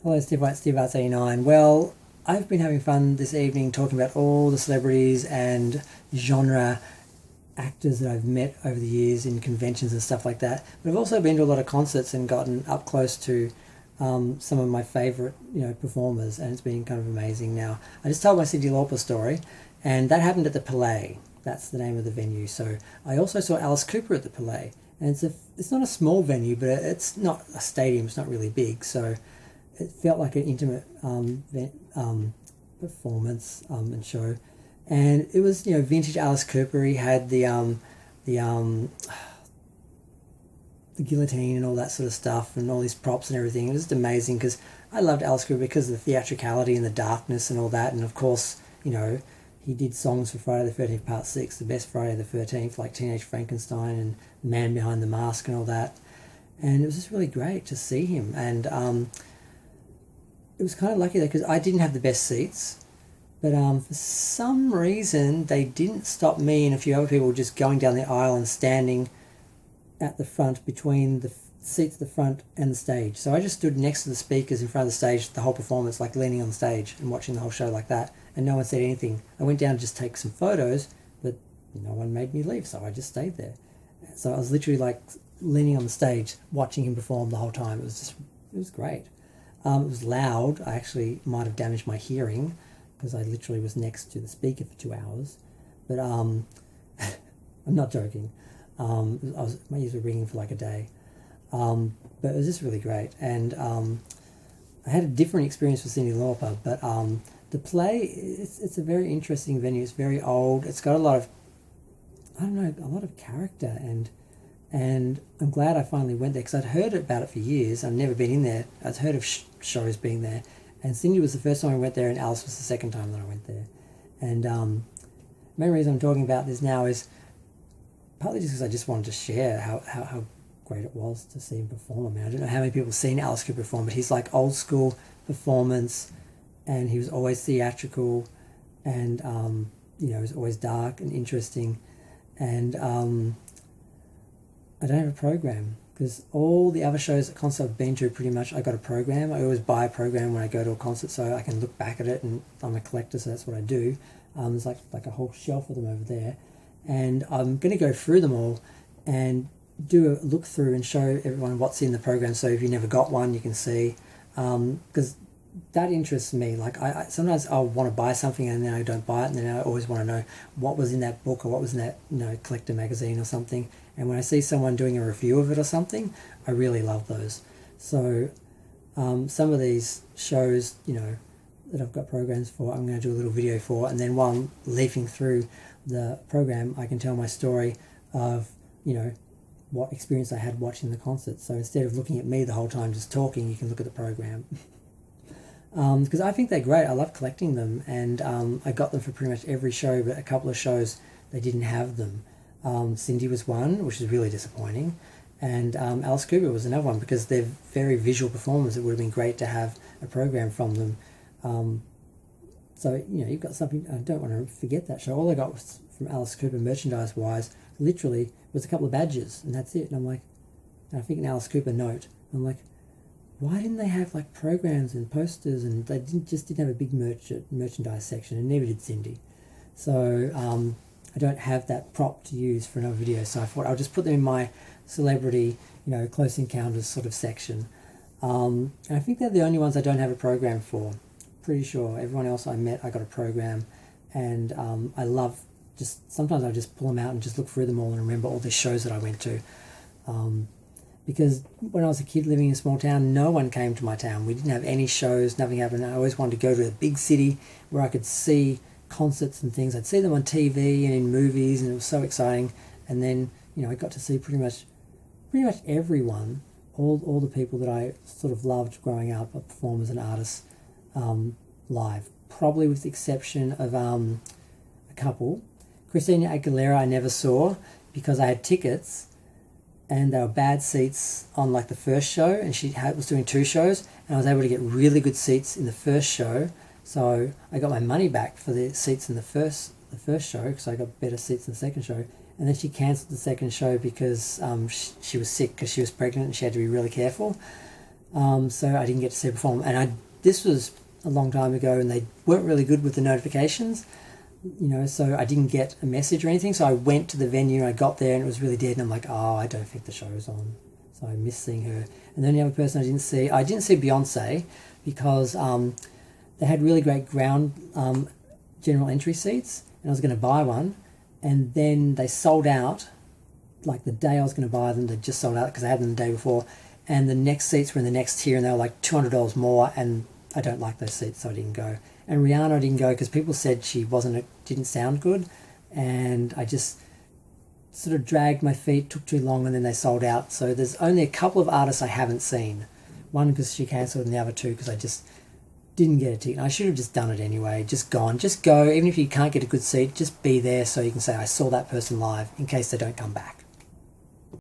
Hello, Steve Arts 89. Well, I've been having fun this evening talking about all the celebrities and genre actors that I've met over the years in conventions and stuff like that. But I've also been to a lot of concerts and gotten up close to some of my favourite, performers, and it's been kind of amazing. Now, I just told my Cyndi Lauper story, and that happened at the Palais. That's the name of the venue. So I also saw Alice Cooper at the Palais, and it's not a small venue, but it's not a stadium. It's not really big, so it felt like an intimate performance and show, and it was vintage Alice Cooper. He had the the guillotine and all that sort of stuff, and all these props and everything. It was just amazing because I loved Alice Cooper because of the theatricality and the darkness and all that, and of course he did songs for Friday the 13th Part 6, the best Friday the 13th, like Teenage Frankenstein and Man Behind the Mask and all that, and it was just really great to see him. And it was kind of lucky though because I didn't have the best seats, but for some reason they didn't stop me and a few other people just going down the aisle and standing at the front between the seats at the front and the stage. So I just stood next to the speakers in front of the stage the whole performance, like leaning on the stage and watching the whole show like that, and no one said anything. I went down to just take some photos, but no one made me leave, so I just stayed there. So I was literally like leaning on the stage watching him perform the whole time. It was great. It was loud. I actually might have damaged my hearing because I literally was next to the speaker for 2 hours. But I'm not joking. My ears were ringing for like a day. But it was just really great. And I had a different experience with Cyndi Lauper. But the play, it's a very interesting venue. It's very old. It's got a lot of character, and I'm glad I finally went there because I'd heard about it for years. I'd never been in there. I'd heard of shows being there, and Cyndi was the first time I went there, and Alice was the second time that I went there. And the main reason I'm talking about this now is partly just because I just wanted to share how great it was to see him perform. I mean, I don't know how many people have seen Alice Cooper perform, but he's like old school performance, and he was always theatrical, and he was always dark and interesting, and I don't have a program because all the other shows at concerts I've been to, pretty much I got a program. I always buy a program when I go to a concert so I can look back at it, and I'm a collector, so that's what I do. There's like a whole shelf of them over there, and I'm going to go through them all and do a look through and show everyone what's in the program, so if you never got one you can see, because that interests me. Like I sometimes I'll want to buy something and then I don't buy it, and then I always want to know what was in that book or what was in that collector magazine or something. And when I see someone doing a review of it or something, I really love those. So some of these shows that I've got programs for, I'm going to do a little video for, and then while I'm leafing through the program I can tell my story of what experience I had watching the concert. So instead of looking at me the whole time just talking, you can look at the program. Because I think they're great. I love collecting them, and I got them for pretty much every show, but a couple of shows they didn't have them. Cyndi was one, which is really disappointing, and Alice Cooper was another one because they're very visual performers. It would have been great to have a program from them. So you've got something. I don't want to forget that show. All I got was from Alice Cooper merchandise wise, literally, was a couple of badges, and that's it. And I'm like, and I think an Alice Cooper note. I'm like, why didn't they have like programs and posters, and they didn't have a big merchandise section, and never did Cyndi. So I don't have that prop to use for another video, so I thought I'll just put them in my celebrity, close encounters sort of section. And I think they're the only ones I don't have a program for. Pretty sure everyone else I met I got a program, and I love sometimes I just pull them out and just look through them all and remember all the shows that I went to. Because when I was a kid living in a small town, no one came to my town. We didn't have any shows, nothing happened. I always wanted to go to a big city where I could see concerts and things. I'd see them on TV and in movies, and it was so exciting. And then, I got to see pretty much everyone, all the people that I sort of loved growing up, performers and artists, live. Probably with the exception of a couple. Christina Aguilera I never saw because I had tickets, and they were bad seats on like the first show, and she was doing 2 shows, and I was able to get really good seats in the first show, so I got my money back for the seats in the first show because I got better seats in the second show. And then she cancelled the second show because she was sick because she was pregnant and she had to be really careful. So I didn't get to see her perform. And this was a long time ago, and they weren't really good with the notifications, so I didn't get a message or anything. So I went to the venue, and I got there, and it was really dead, and I'm like, oh, I don't think the show's on. So I missed seeing her. And then the other person I didn't see Beyonce, because they had really great ground general entry seats, and I was going to buy one, and then they sold out. Like the day I was going to buy them, they just sold out because I had them the day before, and the next seats were in the next tier, and they were like $200 more, and I don't like those seats, so I didn't go. And Rihanna didn't go because people said she didn't sound good, and I just sort of dragged my feet, took too long, and then they sold out. So there's only a couple of artists I haven't seen. One because she cancelled, and the other two because I just didn't get a ticket. I should have just done it anyway, just go. Even if you can't get a good seat, just be there so you can say, I saw that person live, in case they don't come back.